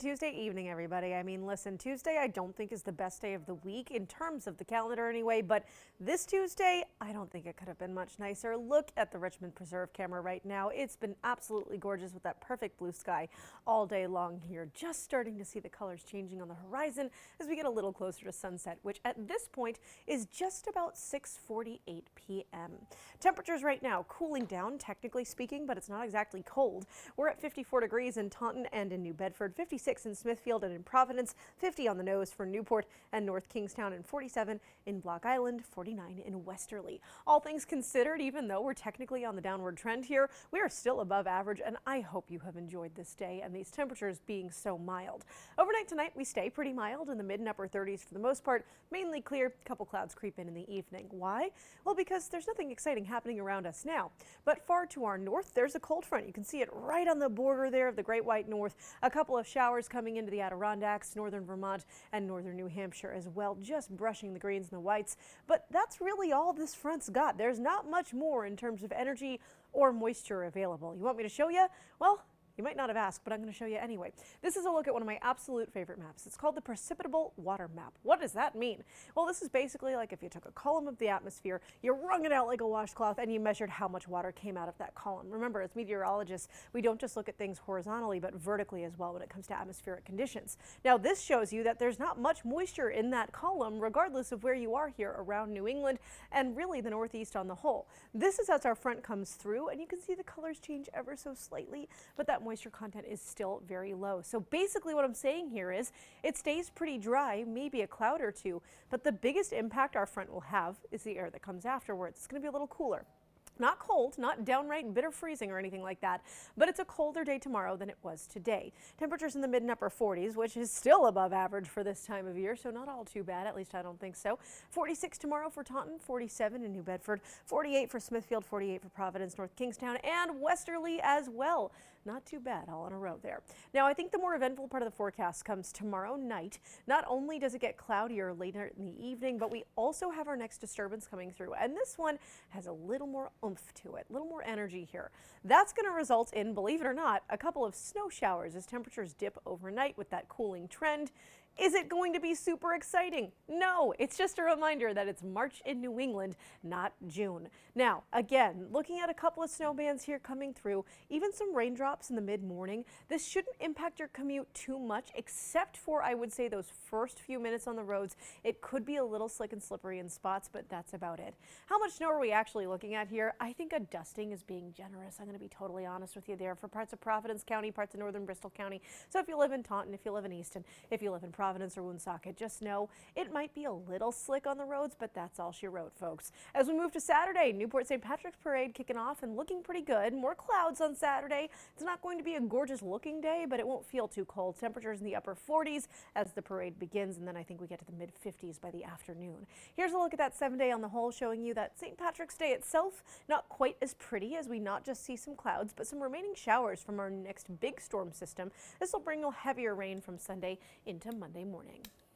Tuesday evening, everybody. I mean, listen, Tuesday I don't think is the best day of the week in terms of the calendar anyway, but this Tuesday, I don't think it could have been much nicer. Look at the Richmond Preserve camera right now. It's been absolutely gorgeous with that perfect blue sky all day long here. Just starting to see the colors changing on the horizon as we get a little closer to sunset, which at this point is just about 6:48 p.m. Temperatures right now cooling down, technically speaking, but it's not exactly cold. We're at 54 degrees in Taunton and in New Bedford, 56 in Smithfield and in Providence, 50 on the nose for Newport and North Kingstown, and 47 in Block Island, 49 in Westerly. All things considered, even though we're technically on the downward trend here, we are still above average, and I hope you have enjoyed this day and these temperatures being so mild. Overnight tonight, we stay pretty mild in the mid and upper 30s for the most part, mainly clear, a couple clouds creep in the evening. Why? Well, because there's nothing exciting happening around us now, but far to our north, there's a cold front. You can see it right on the border there of the Great White North. A couple of showers coming into the Adirondacks, northern Vermont, and northern New Hampshire as well, just brushing the greens and the whites. But that's really all this front's got. There's not much more in terms of energy or moisture available. You want me to show you? Well, you might not have asked, but I'm going to show you anyway. This is a look at one of my absolute favorite maps. It's called the Precipitable Water Map. What does that mean? Well, this is basically like if you took a column of the atmosphere, you wrung it out like a washcloth, and you measured how much water came out of that column. Remember, as meteorologists, we don't just look at things horizontally, but vertically as well when it comes to atmospheric conditions. Now, this shows you that there's not much moisture in that column, regardless of where you are here around New England and really the Northeast on the whole. This is as our front comes through, and you can see the colors change ever so slightly, but that moisture content is still very low. So basically what I'm saying here is it stays pretty dry, maybe a cloud or two, but the biggest impact our front will have is the air that comes afterwards. It's going to be a little cooler. Not cold, not downright bitter freezing or anything like that, but it's a colder day tomorrow than it was today. Temperatures in the mid and upper 40s, which is still above average for this time of year, so not all too bad, at least I don't think so. 46 tomorrow for Taunton, 47 in New Bedford, 48 for Smithfield, 48 for Providence, North Kingstown, and Westerly as well. Not too bad all in a row there. Now, I think the more eventful part of the forecast comes tomorrow night. Not only does it get cloudier later in the evening, but we also have our next disturbance coming through, and this one has a little more oomph to it, a little more energy here. That's going to result in, believe it or not, a couple of snow showers as temperatures dip overnight with that cooling trend. Is it going to be super exciting? No, it's just a reminder that it's March in New England, not June. Now, again, looking at a couple of snow bands here coming through, even some raindrops in the mid-morning. This shouldn't impact your commute too much, except for, I would say, those first few minutes on the roads. It could be a little slick and slippery in spots, but that's about it. How much snow are we actually looking at here? I think a dusting is being generous. I'm going to be totally honest with you there for parts of Providence County, parts of northern Bristol County. So if you live in Taunton, if you live in Easton, if you live in Providence or Woonsocket, just know it might be a little slick on the roads, but that's all she wrote, folks. As we move to Saturday, Newport St. Patrick's Parade kicking off and looking pretty good. More clouds on Saturday. It's not going to be a gorgeous looking day, but it won't feel too cold. Temperatures in the upper 40s as the parade begins, and then I think we get to the mid 50s by the afternoon. Here's a look at that 7-day on the whole, showing you that St. Patrick's Day itself not quite as pretty as we not just see some clouds, but some remaining showers from our next big storm system. This will bring a heavier rain from Sunday into Monday morning.